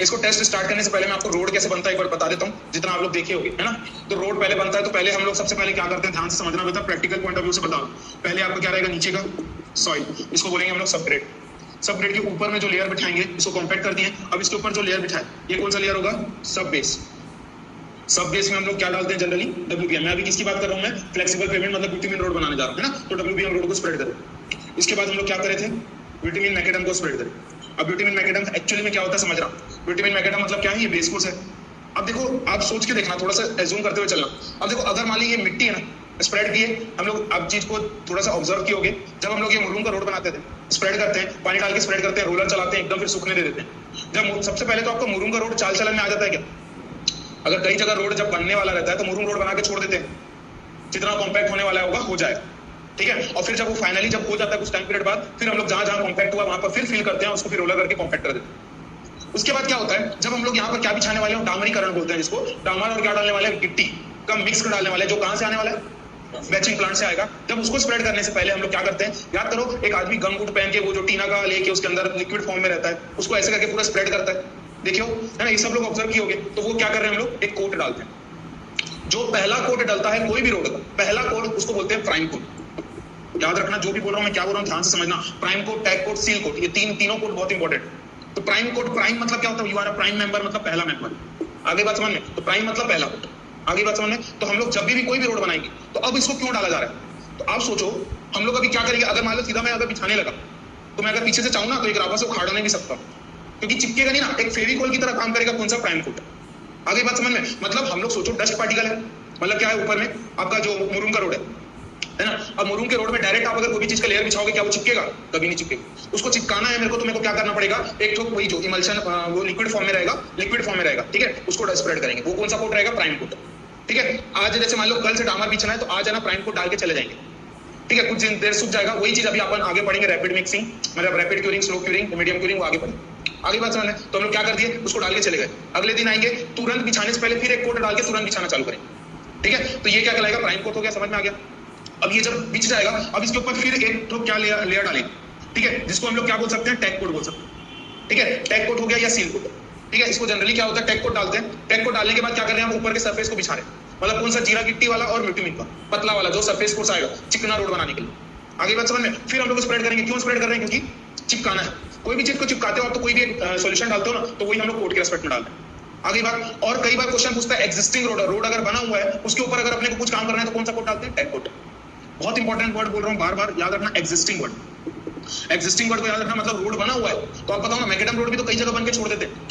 इसको test start करने से पहले मैं आपको रोड कैसे बनता है एक बार बता देता हूँ, जितना आप लोग देखे होंगे, है ना। तो रोड पहले बनता है तो पहले हम लोग सबसे पहले क्या करते हैं, ध्यान से समझना बेटा, प्रैक्टिकल पॉइंट ऑफ व्यू से बताओ। पहले आपका क्या रहेगा, नीचे का सॉइल, इसको बोलेंगे हम लोग सबग्रेड। सबग्रेड के ऊपर में जो लेयर बिठाएंगे इसको कॉम्पैक्ट कर दिए। अब इसके ऊपर जो लेयर बिठाए ये कौन सा लेयर होगा, सब बेस। सब बेस में हम लोग क्या डालते हैं जनरली, WBM। मैं अभी किसकी बात कर रहा हूँ, मैं फ्लेक्सिबल पेमेंट मतलब बिटुमिन रोड बनाने जा रहा हूँ, है ना। तो WBM रोड को स्प्रेड करें। इसके बाद हम लोग क्या करे थे, बिटुमिन मैकेडम को स्प्रेड करें। अब बिटुमिन मैकेडम एक्चुअली में क्या होता है समझ रहा हूँ। बिटुमिन मैकेडम मतलब क्या है, ये बेस कोर्स है। अब देखो आप सोच के देखना, थोड़ा सा एज्यूम करते हुए चलना। अब देखो अगर मान ली ये मिट्टी है ना, स्प्रेड किए हम लोग, अब चीज को थोड़ा सा ऑब्जर्व किए होगे, जब हम लोग ये मुरूम का रोड बनाते थे, स्प्रेड करते हैं, पानी डाल के स्प्रेड करते हैं, रोलर चलाते हैं, एकदम फिर सूखने दे देते हैं। जब सबसे पहले तो आपका मुरूम का रोड चाल चलन में आ जाता है क्या, अगर कई जगह रोड जब बनने वाला रहता है तो मुरूम रोड बना के छोड़ देते हैं, जितना कॉम्पैक्ट होने वाला होगा हो जाएगा, ठीक है। और फिर जब वो फाइनली जब हो जाता है कुछ टाइम पीरियड बाद, फिर हम लोग जहां जहां कॉम्पैक्ट हुआ वहां पर फिर फिल करते हैं, उसको फिर रोलर करके कॉम्पैक्ट कर देते हैं। उसके बाद क्या होता है, जब हम लोग यहाँ पर क्या बिछाने वाले हैं, डामरीकरण बोलते हैं जिसको, डामर और क्या डालने वाले हैं, गिट्टी का मिक्स कर डालने वाले हैं, जो कहां से आने वाला है, बैचिंग प्लांट से आएगा। जब उसको स्प्रेड करने से पहले हम लोग क्या करते हैं, याद करो, एक आदमी गमबूट पहन के वो जो टीना का लेके उसके अंदर लिक्विड फॉर्म में रहता है, उसको ऐसे करके पूरा स्प्रेड करता है, देखियो, है ना। ये सब लोग ऑब्जर्व किए होंगे। तो वो क्या कर रहे हैं, हम लोग एक कोट डालते हैं। जो पहला कोट डलता है कोई भी रोड का, पहला कोट उसको बोलते हैं प्राइम कोट। याद रखना जो भी बोल रहा हूं मैं, क्या बोल रहा हूं ध्यान से समझना। Prime coat, tack coat, seal coat, ये तीनों कोट बहुत इंपॉर्टेंट। तो प्राइम कोट, प्राइम मतलब क्या होता है, you are a prime member मतलब पहला मेंबर। आगे बात समझ में, तो प्राइम मतलब पहला कोट, आगे बात समझ में। तो हम लोग जब भी कोई भी रोड बनाएंगे तो अब इसको क्यों डाला जा रहा है, तो आप सोचो हम लोग अभी क्या करेंगे। अगर मान लो सीधा मैं अगर बिछाने लगा, तो मैं अगर पीछे से चाहूँ ना तो एक राबा से उखाड़ नहीं भी सकता, क्योंकि चिपकेगा नहीं ना, एक फेविकोल की तरह काम करेगा कौन सा, प्राइम कोट। आगे बात समझ में, मतलब हम लोग सोचो डस्ट पार्टिकल है, मतलब क्या है, ऊपर में आपका जो मुरूम का रोड है ना। अब मुरूम के रोड में डायरेक्ट आप अगर कोई भी चीज का लेयर बिछाओगे, क्या वो चिपकेगा, कभी नहीं चिपकेगा। उसको चिपकाना है मेरे को, तो मेरे को क्या करना पड़ेगा, एक तो वही जो इमल्शन वो लिक्विड फॉर्म में रहेगा, लिक्विड फॉर्म में रहेगा, ठीक है, उसको स्प्रेड करेंगे। वो कौन सा कोट रहेगा, प्राइम कोट, ठीक है। आज जैसे मान लो कल से डामर बिछना है तो आज है ना प्राइम कोट डाल के चले जाएंगे, ठीक है, कुछ देर सूख जाएगा। वही चीज अभी अपन आगे पढ़ेंगे, रैपिड मिक्सिंग मतलब rapid curing, slow curing, medium curing, वो आगे पढ़ेंगे। आगे बात समझ। तो हम लोग क्या कर दिए, उसको डाल के चले गए। अगले दिन आएंगे, तुरंत बिछाने से पहले फिर एक कोट डाल के तुरंत बिछाना चालू करेंगे, ठीक है। तो ये क्या कहलाएगा, प्राइम कोट हो गया, समझ में आ गया। अब ये जब बिछ जाएगा, अब इसके ऊपर फिर एक तो क्या लेयर डालेंगे, ठीक है, जिसको हम लोग क्या बोल सकते हैं, टैग कोट बोल सकते हैं, ठीक है। टैग कोट हो गया या सील कोट, ठीक है। इसको जनरली क्या होता है, टैग कोट डालते हैं। टैग कोट डालने के बाद क्या कर रहे हैं, हम ऊपर के सरफेस को बिछा रहे हैं, मतलब कौन सा, जीरा गिट्टी वाला और बिटुमिन का पतला वाला जो सरफेस कोर्स आएगा चिकना रोड बनाने के लिए। आगे बात समझ में। फिर हम लोग स्प्रेड करेंगे। क्यों स्प्रेड कर रहे हैं, क्योंकि चिपकाना है। कोई भी चीज को चिपकाते हो आप तो कोई भी सॉल्यूशन डालते हो ना, तो वही हम लोग कोट के रेस्पेक्ट में डालते हैं। आगे बात, और कई बार क्वेश्चन पूछता है एग्जिस्टिंग रोड अगर बना हुआ है उसके ऊपर अगर अपने को कुछ काम करना है तो कौन सा कोट डालते हैं, टैग कोट। बहुत इंपॉर्टेंट वर्ड बोल रहा हूँ, बार बार याद रखना, एग्जिस्टिंग वर्ड। एग्जिस्टिंग वर्ड को याद रखना, मतलब रोड बना हुआ है तो आप बताओ ना, मैकेडम रोड भी तो कई जगह बन के छोड़ देते हैं,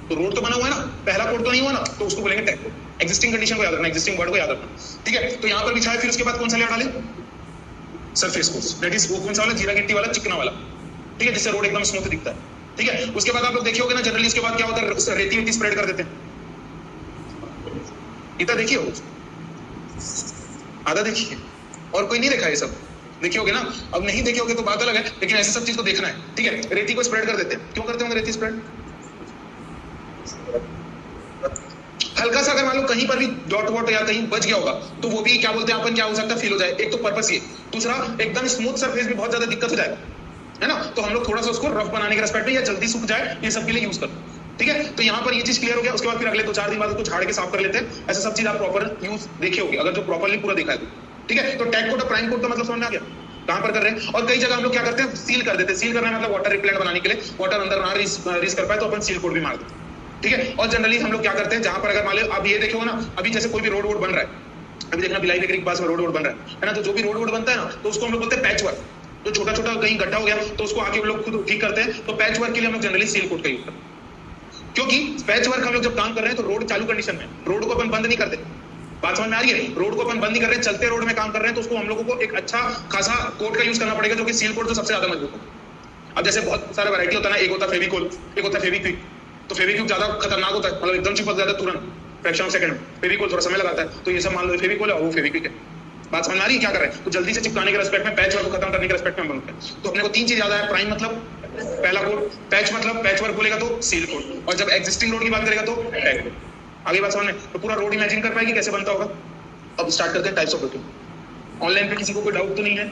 तो रोड तो बना हुआ है ना, पहला कोट तो नहीं हुआ ना, तो उसको बोलेंगे टैग कोट। एग्जिस्टिंग कंडीशन को याद रखना, एग्जिस्टिंग वर्ड को याद रखना, ठीक है। तो यहाँ पर बिछाए, फिर उसके बाद कौन सा लेयर डाले, सरफेस कोर्स, दैट इज वो कौन सा वाला, जीरा गिट्टी वाला, चिकना वाला, ठीक है, जिससे रोड एकदम स्मूथ दिखता है, ठीक है। उसके बाद आप लोग देखिए होगे ना, जनरली इसके बाद क्या होता है, रेती वेती स्प्रेड कर देते हैं। इतना देखिए हो, आधा देखिए, और कोई नहीं देखा ये सब, देखिए होगे ना। अब नहीं देखे होगे तो बात अलग है, लेकिन ऐसे सब चीज को देखना है, ठीक है। रेती को स्प्रेड कर देते हैं, क्यों करते होंगे रेती स्प्रेड, हल्का सा अगर मान लो कहीं पर भी डॉट वॉट या कहीं बच गया होगा तो वो भी क्या बोलते हैं अपन, क्या हो सकता है, फील हो जाए। एक तो पर्पस ये, दूसरा एकदम स्मूथ सरफेस भी बहुत ज्यादा दिक्कत हो जाएगा, है ना। तो हम लोग थोड़ा सा उसको रफ बनाने के रेस्पेक्ट में, या जल्दी सूख जाए, ये सब के लिए यूज करते हैं, ठीक है। तो यहाँ पर ये चीज क्लियर हो गया। उसके बाद फिर अगले 2-4 दिन बाद उसको झाड़ के साफ कर लेते हैं। ऐसा सब चीज आप प्रॉपर यूज देखे होगी, अगर जो प्रॉपरली पूरा देखा है, ठीक है। तो टैग कोट और प्राइम कोट का मतलब समझ में आ गया कहां पर कर रहे हैं। और कई जगह हम लोग क्या करते हैं, सील कर देते हैं। सील करना मतलब वाटर रिपेलेंट बनाने के लिए, वाटर अंदर ना रीच कर पाए तो अपन सील कोट भी मार देते हैं, ठीक है। और जनरली हम लोग क्या करते हैं, जहां पर अगर मान लो अब ये देखो ना, अभी जैसे कोई भी रोड वोड बन रहा है, अभी देखना बिलाई बेकरी के पास में रोड वोड बन रहा है ना, तो जो भी रोड वोड बनता है ना, तो उसको हम लोग बोलते हैं पैच वर्क। तो छोटा छोटा कहीं गड्ढा हो गया तो उसको आके हम लोग खुद ठीक करते हैं। तो पैच वर्क के लिए हम लोग जनरली सील कोट का यूज करते हैं, क्योंकि पैच वर्क हम लोग जब काम कर रहे हैं तो रोड चालू कंडीशन में, रोड को अपन बंद नहीं करते। बात समझ में आ रही है, रोड को अपन बंद नहीं कर रहे हैं, चलते रोड में काम कर रहे हैं, तो उसको हम लोगों को एक अच्छा खासा कोट का यूज करना पड़ेगा, जो कि सील कोट तो सबसे ज्यादा मजबूत हो। अब जैसे बहुत सारा वैरायटी होता है ना, एक होता है फेविकोल, एक होता है फेविक्विक। तो फेविक्विक ज्यादा खतरनाक होता है, मतलब एकदम चिपक जाता है तुरंत, फ्रैक्शन ऑफ सेकंड। फेविकोल थोड़ा समय लगाता है। तो ये सब मान लो फेविकोल है और वो फेविक्विक है। बात समझ आ रही है क्या कर रहे हैं। तो जल्दी से चिपकाने के रेस्पेक्ट में, पैच वर्क को खत्म करने के रेस्पेक्ट में हम लोग, तो अपने को 3 चीज याद आया। प्राइम मतलब पहला कोट, पैच मतलब पैच वर्क बोलेगा तो सील कोट, और जब एग्जिस्टिंग रोड की बात करेगा तो टैग कोट। आगे बात समझ में। तो पूरा रोड इमेजिन कर पाएगी कैसे बनता होगा। अब स्टार्ट करते हैं टाइप्स ऑफ रोड। ऑनलाइन पे किसी को कोई डाउट तो नहीं है।